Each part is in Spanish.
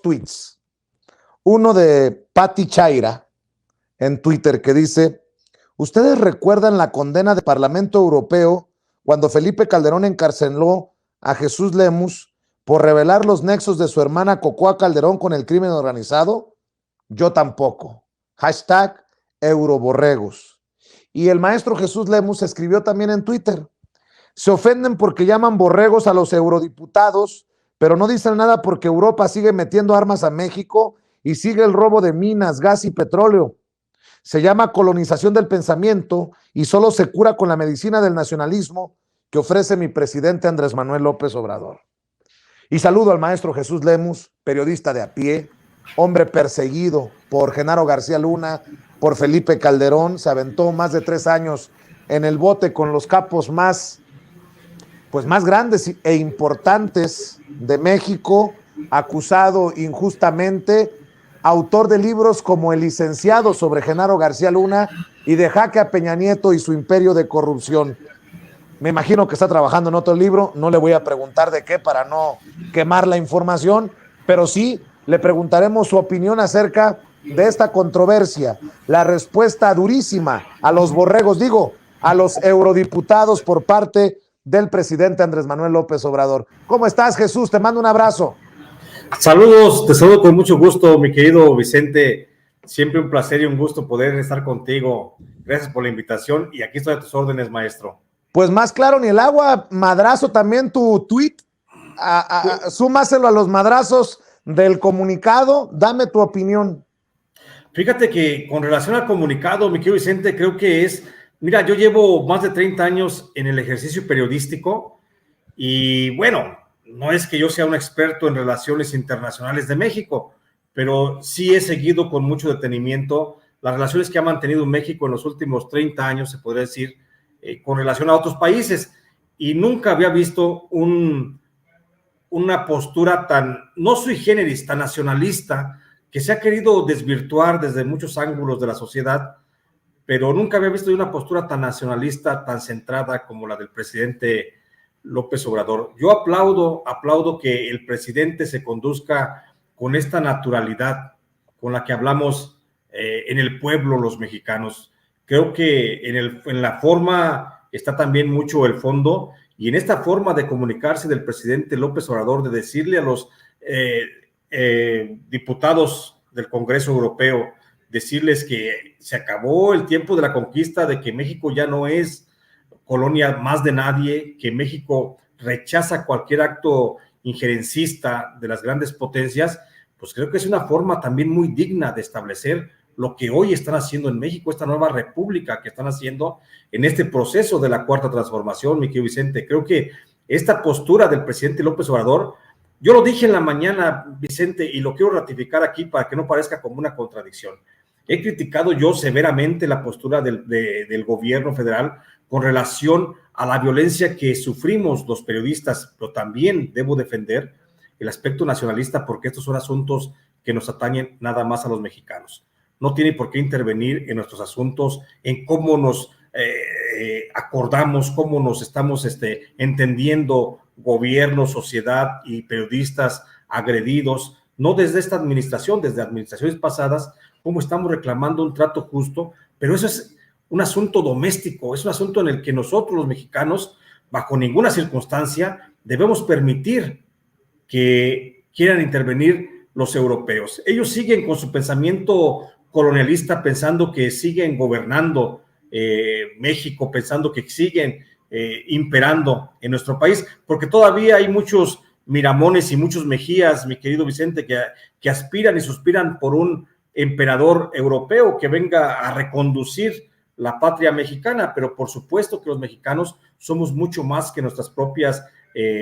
tweets. Uno de Patti Chaira en Twitter que dice: ¿ustedes recuerdan la condena del Parlamento Europeo cuando Felipe Calderón encarceló a Jesús Lemus por revelar los nexos de su hermana Cocoa Calderón con el crimen organizado? Yo tampoco. Hashtag Euroborregos. Y el maestro Jesús Lemus escribió también en Twitter: se ofenden porque llaman borregos a los eurodiputados, pero no dicen nada porque Europa sigue metiendo armas a México y sigue el robo de minas, gas y petróleo. Se llama colonización del pensamiento y solo se cura con la medicina del nacionalismo que ofrece mi presidente Andrés Manuel López Obrador. Y saludo al maestro Jesús Lemus, periodista de a pie, hombre perseguido por Genaro García Luna, por Felipe Calderón, se aventó más de 3 años en el bote con los capos más grandes e importantes de México, acusado injustamente, autor de libros como El licenciado sobre Genaro García Luna y de Jaque a Peña Nieto y su imperio de corrupción. Me imagino que está trabajando en otro libro, no le voy a preguntar de qué para no quemar la información, pero sí le preguntaremos su opinión acerca de esta controversia, la respuesta durísima a los borregos, a los eurodiputados por parte del presidente Andrés Manuel López Obrador. ¿Cómo estás, Jesús? Te mando un abrazo. Saludos, te saludo con mucho gusto, mi querido Vicente. Siempre un placer y un gusto poder estar contigo. Gracias por la invitación y aquí estoy a tus órdenes, maestro. Pues más claro ni el agua, madrazo también tu tweet. Súmaselo a los madrazos del comunicado. Dame tu opinión. Fíjate que con relación al comunicado, mi querido Vicente, creo que mira, yo llevo más de 30 años en el ejercicio periodístico y bueno, no es que yo sea un experto en relaciones internacionales de México, pero sí he seguido con mucho detenimiento las relaciones que ha mantenido México en los últimos 30 años, se podría decir, con relación a otros países, y nunca había visto una postura tan, no sui generis, tan nacionalista, que se ha querido desvirtuar desde muchos ángulos de la sociedad, pero nunca había visto una postura tan nacionalista, tan centrada como la del presidente López Obrador. Yo aplaudo que el presidente se conduzca con esta naturalidad con la que hablamos en el pueblo los mexicanos. Creo que en la forma está también mucho el fondo, y en esta forma de comunicarse del presidente López Obrador, de decirle a los diputados del Congreso Europeo, decirles que se acabó el tiempo de la conquista, de que México ya no es colonia más de nadie, que México rechaza cualquier acto injerencista de las grandes potencias, pues creo que es una forma también muy digna de establecer lo que hoy están haciendo en México, esta nueva república que están haciendo en este proceso de la cuarta transformación, mi querido Vicente. Creo que esta postura del presidente López Obrador, yo lo dije en la mañana, Vicente, y lo quiero ratificar aquí para que no parezca como una contradicción. He criticado yo severamente la postura del gobierno federal con relación a la violencia que sufrimos los periodistas, pero también debo defender el aspecto nacionalista porque estos son asuntos que nos atañen nada más a los mexicanos. No tiene por qué intervenir en nuestros asuntos, en cómo nos acordamos, cómo nos estamos entendiendo gobierno, sociedad y periodistas agredidos, no desde esta administración, desde administraciones pasadas, cómo estamos reclamando un trato justo, pero eso es un asunto doméstico, es un asunto en el que nosotros los mexicanos, bajo ninguna circunstancia, debemos permitir que quieran intervenir los europeos. Ellos siguen con su pensamiento colonialista, pensando que siguen gobernando México, pensando que siguen imperando en nuestro país, porque todavía hay muchos Miramones y muchos Mejías, mi querido Vicente, que aspiran y suspiran por un emperador europeo que venga a reconducir la patria mexicana, pero por supuesto que los mexicanos somos mucho más que nuestras propias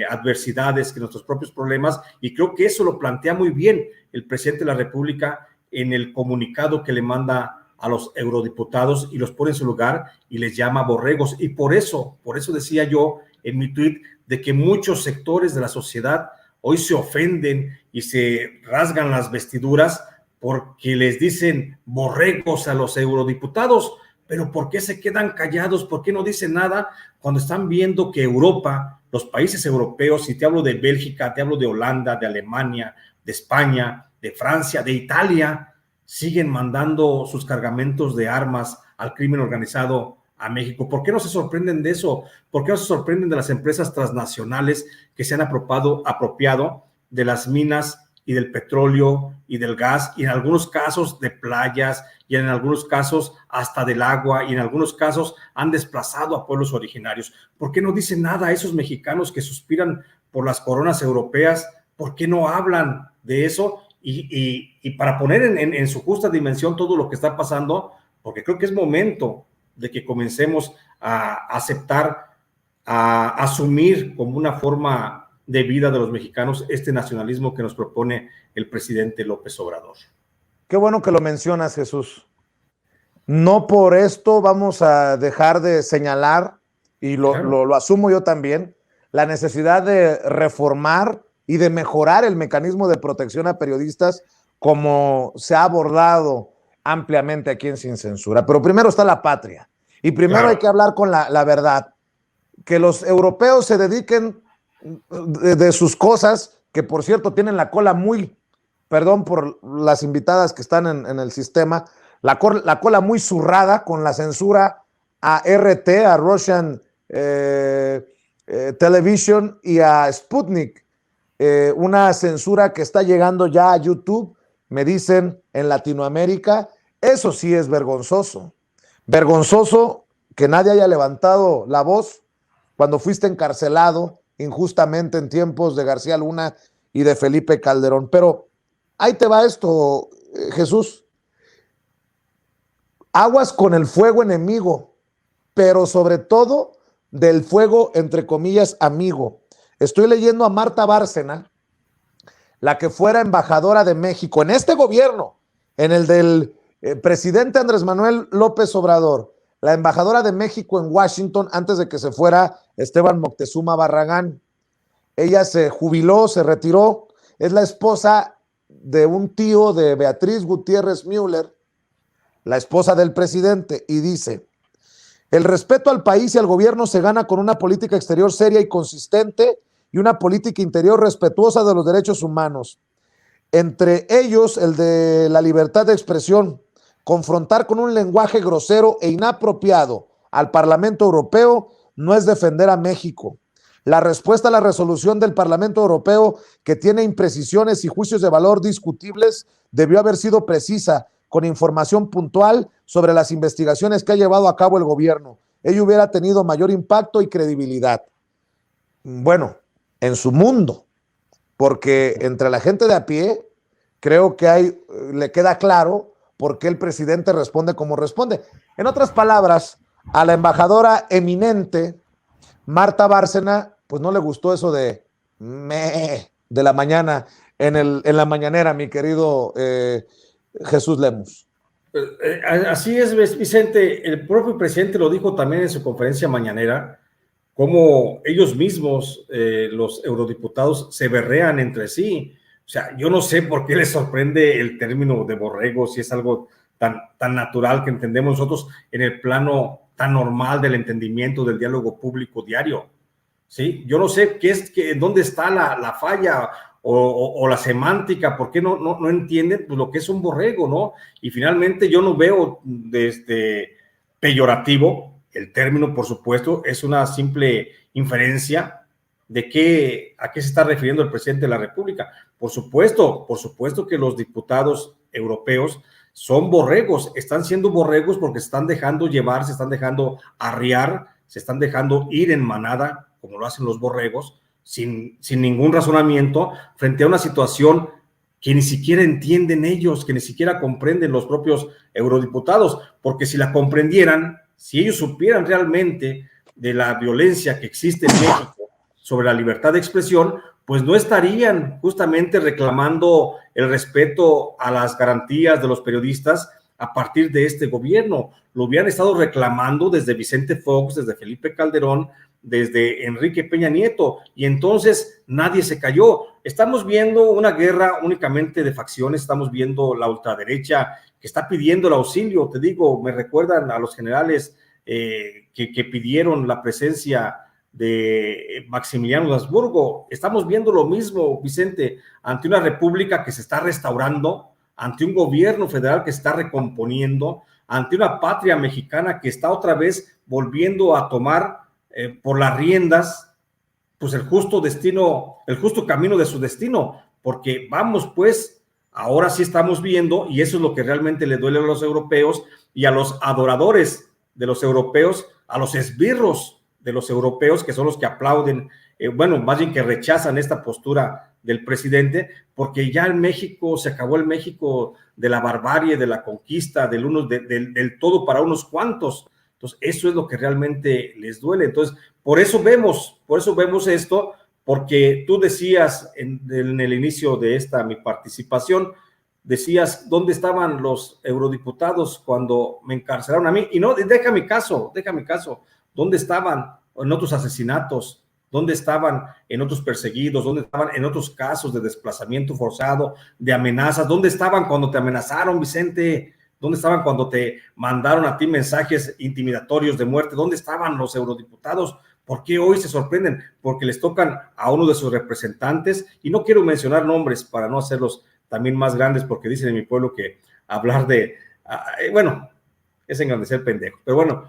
adversidades, que nuestros propios problemas, y creo que eso lo plantea muy bien el presidente de la República en el comunicado que le manda a los eurodiputados y los pone en su lugar y les llama borregos. Y por eso decía yo en mi tuit de que muchos sectores de la sociedad hoy se ofenden y se rasgan las vestiduras porque les dicen borregos a los eurodiputados, pero ¿por qué se quedan callados? ¿Por qué no dicen nada cuando están viendo que Europa, los países europeos, si te hablo de Bélgica, te hablo de Holanda, de Alemania, de España, de Francia, de Italia, siguen mandando sus cargamentos de armas al crimen organizado a México? ¿Por qué no se sorprenden de eso? ¿Por qué no se sorprenden de las empresas transnacionales que se han apropiado de las minas y del petróleo y del gas, y en algunos casos de playas, y en algunos casos hasta del agua, y en algunos casos han desplazado a pueblos originarios? ¿Por qué no dicen nada a esos mexicanos que suspiran por las coronas europeas? ¿Por qué no hablan de eso? Y para poner en su justa dimensión todo lo que está pasando, porque creo que es momento de que comencemos a aceptar, a asumir como una forma de vida de los mexicanos este nacionalismo que nos propone el presidente López Obrador. Qué bueno que lo mencionas, Jesús. No por esto vamos a dejar de señalar, y lo asumo yo también, la necesidad de reformar y de mejorar el mecanismo de protección a periodistas como se ha abordado ampliamente aquí en Sin Censura. Pero primero está la patria, y primero hay que hablar con la verdad. Que los europeos se dediquen de sus cosas, que por cierto tienen la cola muy, perdón por las invitadas que están en el sistema, la cola muy zurrada con la censura a RT, a Russian Television, y a Sputnik, una censura que está llegando ya a YouTube, me dicen, en Latinoamérica. Eso sí es vergonzoso. Vergonzoso que nadie haya levantado la voz cuando fuiste encarcelado injustamente en tiempos de García Luna y de Felipe Calderón. Pero ahí te va esto, Jesús. Aguas con el fuego enemigo, pero sobre todo del fuego, entre comillas, amigo. Estoy leyendo a Marta Bárcena, la que fuera embajadora de México en este gobierno, en el del presidente Andrés Manuel López Obrador, la embajadora de México en Washington antes de que se fuera Esteban Moctezuma Barragán. Ella se jubiló, se retiró, es la esposa de un tío de Beatriz Gutiérrez Müller, la esposa del presidente, y dice: el respeto al país y al gobierno se gana con una política exterior seria y consistente y una política interior respetuosa de los derechos humanos, entre ellos el de la libertad de expresión. Confrontar con un lenguaje grosero e inapropiado al Parlamento Europeo no es defender a México. La respuesta a la resolución del Parlamento Europeo, que tiene imprecisiones y juicios de valor discutibles, debió haber sido precisa, con información puntual sobre las investigaciones que ha llevado a cabo el gobierno. Ello hubiera tenido mayor impacto y credibilidad. Bueno, en su mundo, porque entre la gente de a pie, creo que le queda claro por qué el presidente responde como responde. En otras palabras, a la embajadora eminente Marta Bárcena, pues no le gustó eso de la mañana en la mañanera, mi querido Jesús Lemus. Así es, Vicente. El propio presidente lo dijo también en su conferencia mañanera, cómo ellos mismos, los eurodiputados, se berrean entre sí. O sea, yo no sé por qué les sorprende el término de borrego, si es algo tan natural que entendemos nosotros en el plano tan normal del entendimiento del diálogo público diario. ¿Sí? Yo no sé dónde está la falla o la semántica, por qué no entienden pues, lo que es un borrego, ¿no? Y finalmente yo no veo peyorativo el término, por supuesto, es una simple inferencia de a qué se está refiriendo el presidente de la República. Por supuesto que los diputados europeos son borregos, están siendo borregos porque se están dejando llevar, se están dejando arriar, se están dejando ir en manada, como lo hacen los borregos, sin ningún razonamiento, frente a una situación que ni siquiera entienden ellos, que ni siquiera comprenden los propios eurodiputados, porque si la comprendieran, si ellos supieran realmente de la violencia que existe en México sobre la libertad de expresión, pues no estarían justamente reclamando el respeto a las garantías de los periodistas a partir de este gobierno. Lo hubieran estado reclamando desde Vicente Fox, desde Felipe Calderón, desde Enrique Peña Nieto, y entonces nadie se cayó. Estamos viendo una guerra únicamente de facciones, estamos viendo la ultraderecha que está pidiendo el auxilio. Te digo, me recuerdan a los generales que pidieron la presencia de Maximiliano de Habsburgo. Estamos viendo lo mismo, Vicente, ante una república que se está restaurando, ante un gobierno federal que se está recomponiendo, ante una patria mexicana que está otra vez volviendo a tomar por las riendas, pues el justo destino, el justo camino de su destino, porque vamos pues, ahora sí estamos viendo, y eso es lo que realmente le duele a los europeos y a los adoradores de los europeos, a los esbirros de los europeos, que son los que aplauden, bueno, más bien que rechazan esta postura del presidente, porque ya en México se acabó el México de la barbarie, de la conquista, del todo para unos cuantos. Entonces, eso es lo que realmente les duele. Entonces, por eso vemos esto, porque tú decías en el inicio de mi participación, decías, ¿dónde estaban los eurodiputados cuando me encarcelaron a mí? Y no, deja mi caso, ¿dónde estaban en otros asesinatos? ¿Dónde estaban en otros perseguidos? ¿Dónde estaban en otros casos de desplazamiento forzado, de amenazas? ¿Dónde estaban cuando te amenazaron, Vicente? ¿Dónde estaban cuando te mandaron a ti mensajes intimidatorios de muerte? ¿Dónde estaban los eurodiputados? ¿Por qué hoy se sorprenden? Porque les tocan a uno de sus representantes, y no quiero mencionar nombres para no hacerlos también más grandes, porque dicen en mi pueblo que hablar de, bueno, es engrandecer pendejos, pero bueno,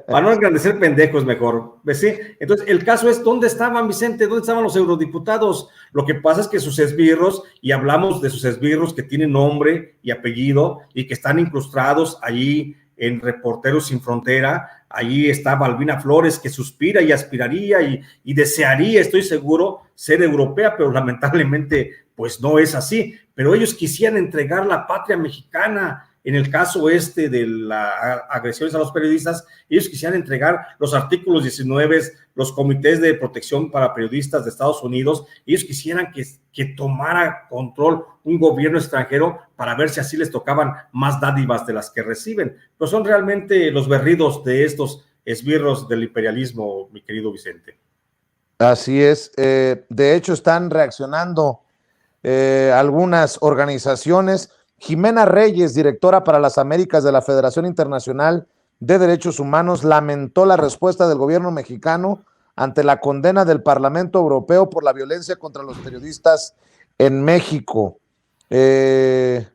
para no engrandecer pendejos mejor, ¿sí? Entonces, el caso es, ¿dónde estaban, Vicente? ¿Dónde estaban los eurodiputados? Lo que pasa es que sus esbirros, y hablamos de sus esbirros que tienen nombre y apellido, y que están incrustados allí en Reporteros Sin Frontera. Allí está Balbina Flores, que suspira y aspiraría y desearía, estoy seguro, ser europea, pero lamentablemente, pues no es así. Pero ellos quisieran entregar la patria mexicana. En el caso de las agresiones a los periodistas, ellos quisieran entregar los artículos 19, los comités de protección para periodistas de Estados Unidos, ellos quisieran que tomara control un gobierno extranjero para ver si así les tocaban más dádivas de las que reciben. Pero son realmente los berridos de estos esbirros del imperialismo, mi querido Vicente. Así es. De hecho, están reaccionando algunas organizaciones. Jimena Reyes, directora para las Américas de la Federación Internacional de Derechos Humanos, lamentó la respuesta del gobierno mexicano ante la condena del Parlamento Europeo por la violencia contra los periodistas en México. En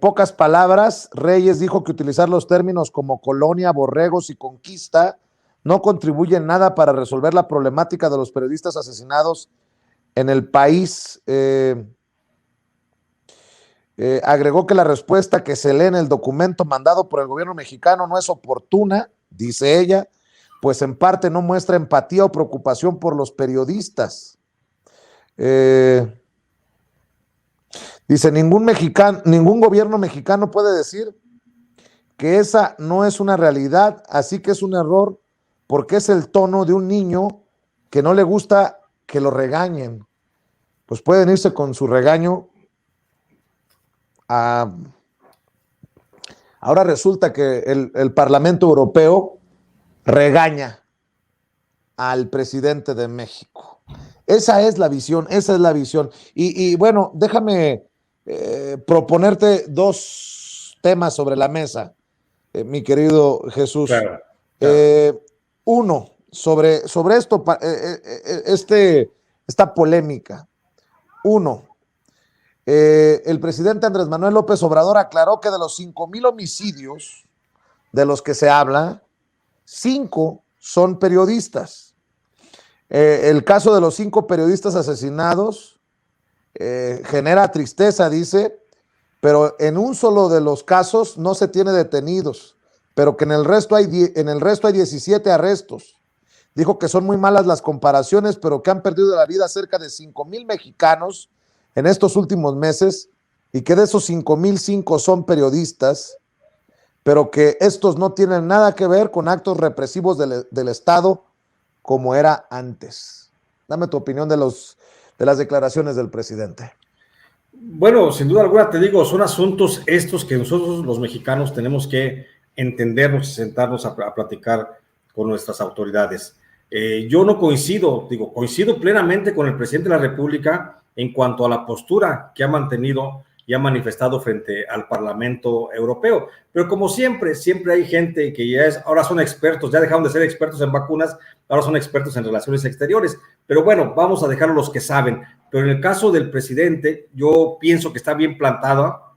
pocas palabras, Reyes dijo que utilizar los términos como colonia, borregos y conquista no contribuyen nada para resolver la problemática de los periodistas asesinados en el país. Agregó que la respuesta que se lee en el documento mandado por el gobierno mexicano no es oportuna, dice ella, pues en parte no muestra empatía o preocupación por los periodistas. Dice, ningún gobierno mexicano puede decir que esa no es una realidad, así que es un error porque es el tono de un niño que no le gusta que lo regañen. Pues pueden irse con su regaño. Ahora resulta que el Parlamento Europeo regaña al presidente de México. Esa es la visión. Y bueno, déjame proponerte dos temas sobre la mesa, mi querido Jesús. Claro. Uno, sobre esto, esta polémica. Uno, el presidente Andrés Manuel López Obrador aclaró que de los 5,000 homicidios de los que se habla, 5 son periodistas. El caso de los 5 periodistas asesinados genera tristeza, dice, pero en un solo de los casos no se tiene detenidos, pero que en el resto hay 17 arrestos. Dijo que son muy malas las comparaciones, pero que han perdido la vida cerca de 5,000 mexicanos en estos últimos meses, y que de esos 5,000, 5 son periodistas, pero que estos no tienen nada que ver con actos represivos del Estado como era antes. Dame tu opinión de las declaraciones del presidente. Bueno, sin duda alguna, te digo, son asuntos estos que nosotros los mexicanos tenemos que entendernos y sentarnos a platicar con nuestras autoridades. Yo no coincido plenamente con el presidente de la República en cuanto a la postura que ha mantenido y ha manifestado frente al Parlamento Europeo. Pero como siempre hay gente que ahora son expertos, ya dejaron de ser expertos en vacunas, ahora son expertos en relaciones exteriores. Pero bueno, vamos a dejarlo los que saben. Pero en el caso del presidente, yo pienso que está bien plantado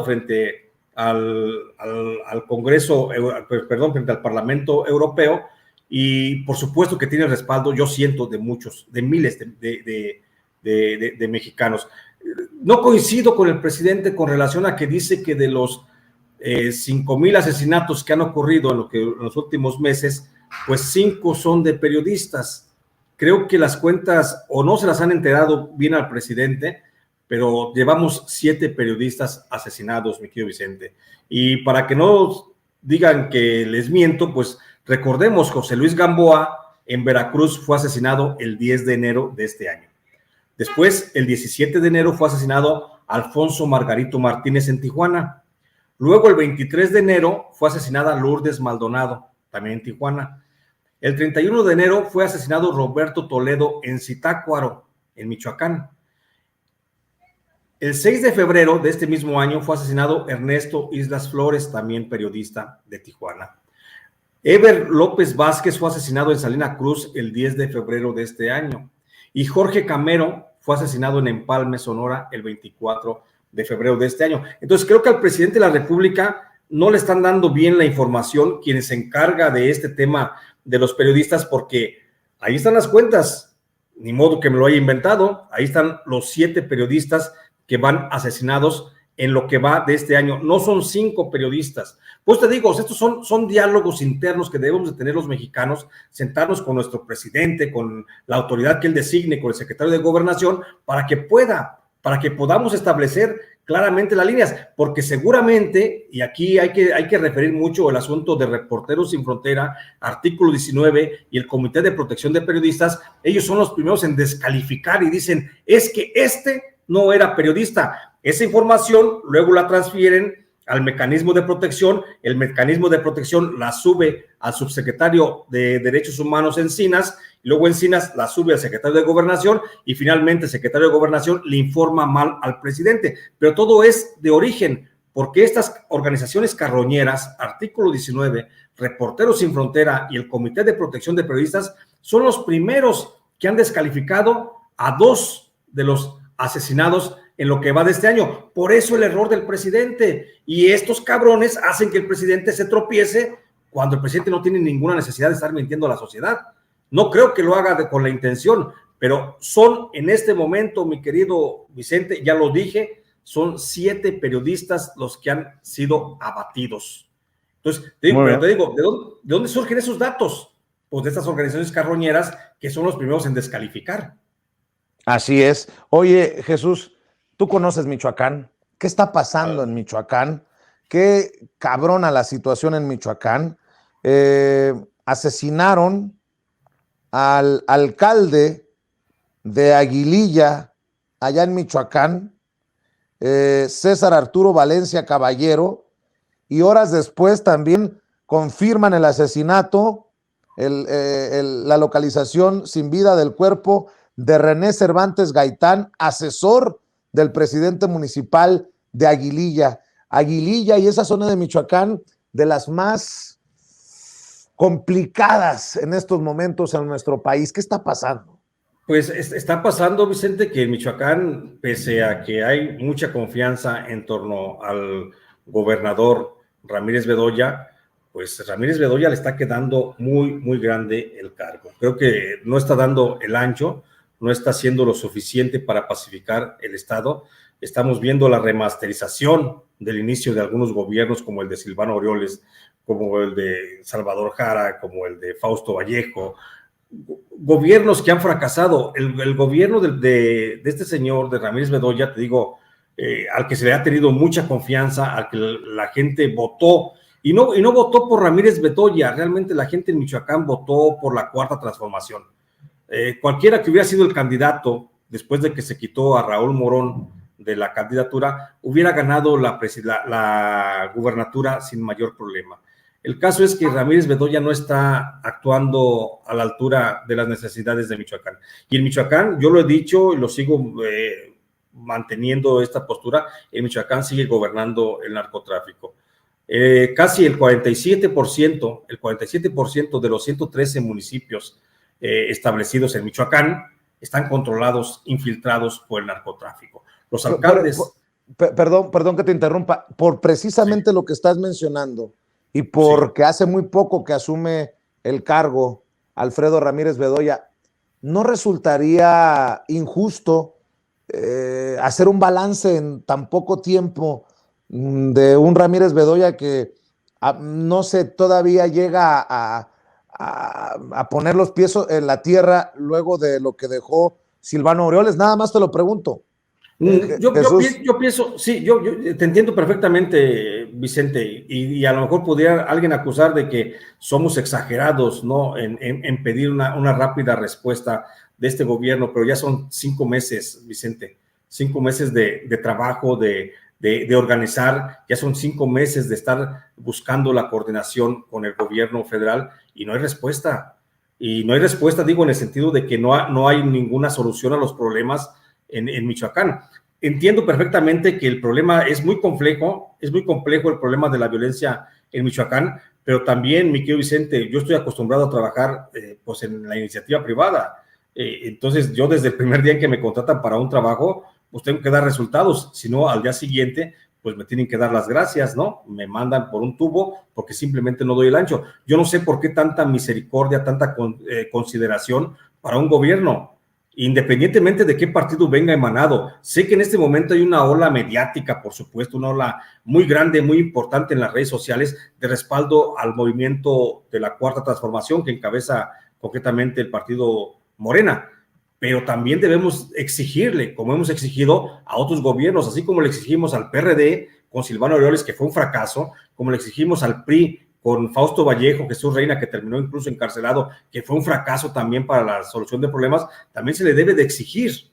frente al Congreso, frente al Parlamento Europeo, y por supuesto que tiene respaldo, yo siento, de muchos, de miles de mexicanos. No coincido con el presidente con relación a que dice que de los 5,000 asesinatos que han ocurrido en los últimos meses, pues 5 son de periodistas. Creo que las cuentas o no se las han enterado bien al presidente, pero llevamos 7 periodistas asesinados, mi querido Vicente. Y para que no digan que les miento, pues recordemos, José Luis Gamboa en Veracruz fue asesinado el 10 de enero de este año. Después, el 17 de enero fue asesinado Alfonso Margarito Martínez en Tijuana. Luego, el 23 de enero fue asesinada Lourdes Maldonado, también en Tijuana. El 31 de enero fue asesinado Roberto Toledo en Zitácuaro, en Michoacán. El 6 de febrero de este mismo año fue asesinado Ernesto Islas Flores, también periodista de Tijuana. Eber López Vázquez fue asesinado en Salina Cruz el 10 de febrero de este año. Y Jorge Camero fue asesinado en Empalme, Sonora, el 24 de febrero de este año. Entonces, creo que al presidente de la República no le están dando bien la información quienes se encarga de este tema de los periodistas, porque ahí están las cuentas, ni modo que me lo haya inventado, ahí están los 7 periodistas que van asesinados en lo que va de este año. No son 5 periodistas. Pues te digo, estos son diálogos internos que debemos de tener los mexicanos, sentarnos con nuestro presidente, con la autoridad que él designe, con el secretario de Gobernación, para que podamos establecer claramente las líneas, porque seguramente, y aquí hay que referir mucho el asunto de Reporteros Sin Frontera, artículo 19, y el Comité de Protección de Periodistas, ellos son los primeros en descalificar y dicen, es que no era periodista. Esa información luego la transfieren al mecanismo de protección, el mecanismo de protección la sube al subsecretario de Derechos Humanos Encinas, y luego Encinas la sube al secretario de Gobernación, y finalmente el secretario de Gobernación le informa mal al presidente. Pero todo es de origen, porque estas organizaciones carroñeras, artículo 19, Reporteros Sin Frontera y el Comité de Protección de Periodistas, son los primeros que han descalificado a 2 de los asesinados en lo que va de este año. Por eso el error del presidente. Y estos cabrones hacen que el presidente se tropiece cuando el presidente no tiene ninguna necesidad de estar mintiendo a la sociedad. No creo que lo haga con la intención, pero son en este momento, mi querido Vicente, ya lo dije, son 7 periodistas los que han sido abatidos. Entonces, te digo, ¿de dónde surgen esos datos? Pues de estas organizaciones carroñeras que son los primeros en descalificar. Así es. Oye, Jesús, tú conoces Michoacán. ¿Qué está pasando en Michoacán? Qué cabrona la situación en Michoacán. Asesinaron al alcalde de Aguililla, allá en Michoacán, César Arturo Valencia Caballero, y horas después también confirman el asesinato, la localización sin vida del cuerpo de René Cervantes Gaitán, asesor del presidente municipal de Aguililla. Aguililla y esa zona de Michoacán, de las más complicadas en estos momentos en nuestro país. ¿Qué está pasando? Pues está pasando, Vicente, que en Michoacán, pese a que hay mucha confianza en torno al gobernador Ramírez Bedoya, pues Ramírez Bedoya le está quedando muy, muy grande el cargo. Creo que no está dando el ancho, no está haciendo lo suficiente para pacificar el Estado. Estamos viendo la remasterización del inicio de algunos gobiernos, como el de Silvano Aureoles, como el de Salvador Jara, como el de Fausto Vallejo, gobiernos que han fracasado. El gobierno de este señor, de Ramírez Bedoya, te digo, al que se le ha tenido mucha confianza, al que la gente votó, y no votó por Ramírez Bedoya, realmente la gente en Michoacán votó por la Cuarta Transformación. Cualquiera que hubiera sido el candidato, después de que se quitó a Raúl Morón de la candidatura, hubiera ganado la gubernatura sin mayor problema. El caso es que Ramírez Bedoya no está actuando a la altura de las necesidades de Michoacán. Y en Michoacán, yo lo he dicho y lo sigo manteniendo esta postura, en Michoacán sigue gobernando el narcotráfico. Casi el 47% de los 113 municipios establecidos en Michoacán están controlados, infiltrados por el narcotráfico. Los alcaldes... Perdón que te interrumpa, por precisamente lo que estás mencionando y porque hace muy poco que asume el cargo Alfredo Ramírez Bedoya, ¿no resultaría injusto hacer un balance en tan poco tiempo de un Ramírez Bedoya que no sé, todavía llega a poner los pies en la tierra luego de lo que dejó Silvano Aureoles? Nada más te lo pregunto. Yo pienso, sí, yo te entiendo perfectamente, Vicente, y a lo mejor pudiera alguien acusar de que somos exagerados, ¿no? En pedir una rápida respuesta de este gobierno, pero ya son 5 meses, Vicente, 5 meses de trabajo, de organizar, ya son 5 meses de estar buscando la coordinación con el gobierno federal y no hay respuesta. Y no hay respuesta, digo, en el sentido de que no hay ninguna solución a los problemas en Michoacán. Entiendo perfectamente que el problema es muy complejo el problema de la violencia en Michoacán, pero también, mi querido Vicente, yo estoy acostumbrado a trabajar pues en la iniciativa privada. Entonces, yo desde el primer día en que me contratan para un trabajo, pues tengo que dar resultados, si no, al día siguiente, pues me tienen que dar las gracias, ¿no? Me mandan por un tubo porque simplemente no doy el ancho. Yo no sé por qué tanta misericordia, tanta consideración para un gobierno, independientemente de qué partido venga emanado. Sé que en este momento hay una ola mediática, por supuesto, una ola muy grande, muy importante en las redes sociales de respaldo al movimiento de la Cuarta Transformación que encabeza concretamente el partido Morena, pero también debemos exigirle, como hemos exigido a otros gobiernos, así como le exigimos al PRD con Silvano Aureoles, que fue un fracaso, como le exigimos al PRI con Fausto Vallejo, Jesús Reina, que terminó incluso encarcelado, que fue un fracaso también para la solución de problemas. También se le debe exigir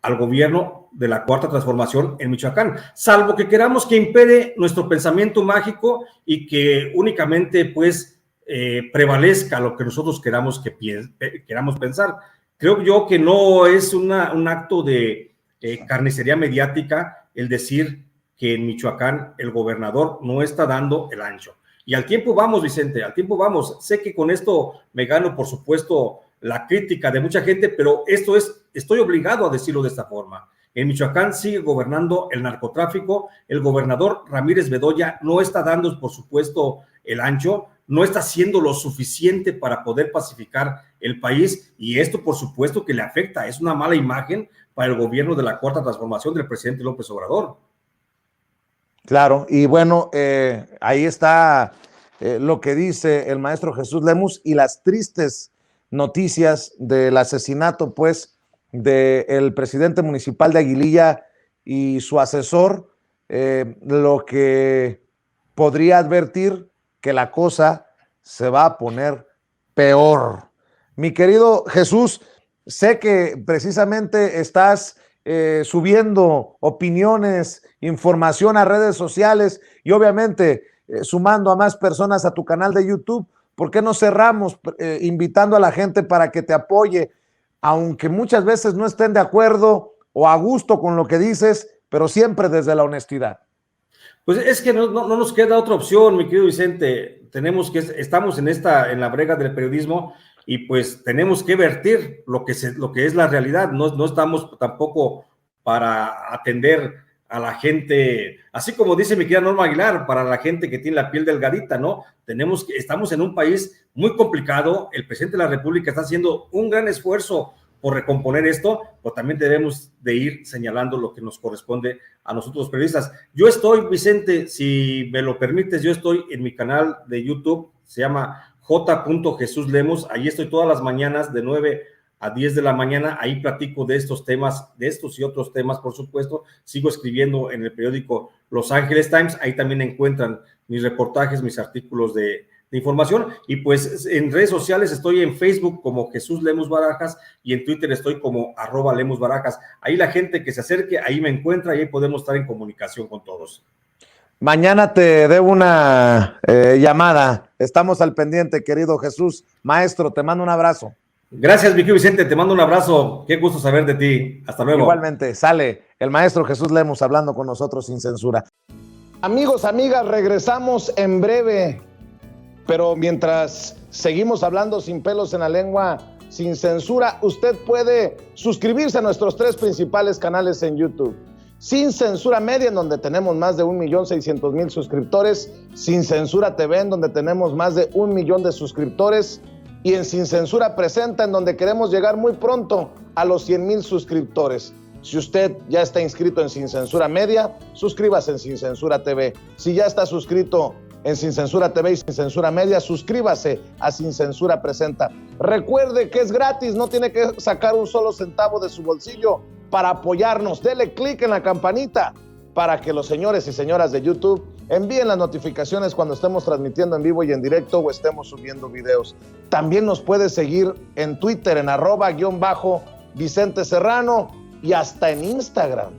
al gobierno de la Cuarta Transformación en Michoacán, salvo que queramos que impere nuestro pensamiento mágico y que únicamente pues prevalezca lo que nosotros queramos pensar. Creo yo que no es un acto de carnicería mediática el decir que en Michoacán el gobernador no está dando el ancho. Y al tiempo vamos, Vicente, al tiempo vamos. Sé que con esto me gano, por supuesto, la crítica de mucha gente, pero estoy obligado a decirlo de esta forma. En Michoacán sigue gobernando el narcotráfico, el gobernador Ramírez Bedoya no está dando, por supuesto, el ancho, no está haciendo lo suficiente para poder pacificar el país, y esto, por supuesto, que le afecta. Es una mala imagen para el gobierno de la Cuarta Transformación del presidente López Obrador. Claro, y bueno, ahí está lo que dice el maestro Jesús Lemus y las tristes noticias del asesinato, pues, del presidente municipal de Aguililla y su asesor, lo que podría advertir que la cosa se va a poner peor. Mi querido Jesús, sé que precisamente estás subiendo opiniones, información a redes sociales y obviamente sumando a más personas a tu canal de YouTube. ¿Por qué no cerramos invitando a la gente para que te apoye, aunque muchas veces no estén de acuerdo o a gusto con lo que dices, pero siempre desde la honestidad? Pues es que no nos queda otra opción, mi querido Vicente. Estamos en la brega del periodismo y pues tenemos que vertir lo que es la realidad. No estamos tampoco para atender a la gente, así como dice mi querida Norma Aguilar, para la gente que tiene la piel delgadita, ¿no? Estamos en un país muy complicado. El presidente de la República está haciendo un gran esfuerzo por recomponer esto, pero también debemos de ir señalando lo que nos corresponde a nosotros los periodistas. Yo estoy, Vicente, si me lo permites, yo estoy en mi canal de YouTube, se llama J. Jesús Lemos, ahí estoy todas las mañanas de 9 a 10 de la mañana, ahí platico de estos temas, de estos y otros temas, por supuesto. Sigo escribiendo en el periódico Los Angeles Times, ahí también encuentran mis reportajes, mis artículos de información, y pues en redes sociales estoy en Facebook como Jesús Lemus Barajas y en Twitter estoy como @Lemus Barajas. Ahí la gente que se acerque, ahí me encuentra y ahí podemos estar en comunicación con todos. Mañana te debo una llamada. Estamos al pendiente, querido Jesús. Maestro, te mando un abrazo. Gracias, mi querido Vicente, te mando un abrazo. Qué gusto saber de ti. Hasta luego. Igualmente, sale el maestro Jesús Lemus hablando con nosotros sin censura. Amigos, amigas, regresamos en breve, pero mientras seguimos hablando sin pelos en la lengua, sin censura, usted puede suscribirse a nuestros 3 principales canales en YouTube. Sin Censura Media, en donde tenemos más de 1,600,000 suscriptores, Sin Censura TV, en donde tenemos más de 1 millón de suscriptores, y en Sin Censura Presenta, en donde queremos llegar muy pronto a los 100,000 suscriptores. Si usted ya está inscrito en Sin Censura Media, suscríbase en Sin Censura TV. Si ya está suscrito en Sin Censura TV y Sin Censura Media, suscríbase a Sin Censura Presenta. Recuerde que es gratis, no tiene que sacar un solo centavo de su bolsillo para apoyarnos. Dele clic en la campanita para que los señores y señoras de YouTube envíen las notificaciones cuando estemos transmitiendo en vivo y en directo o estemos subiendo videos. También nos puede seguir en Twitter en @Vicente Serrano y hasta en Instagram.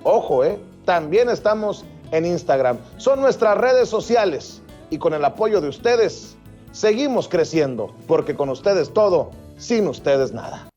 Ojo, también estamos en Instagram. Son nuestras redes sociales y con el apoyo de ustedes seguimos creciendo, porque con ustedes todo, sin ustedes nada.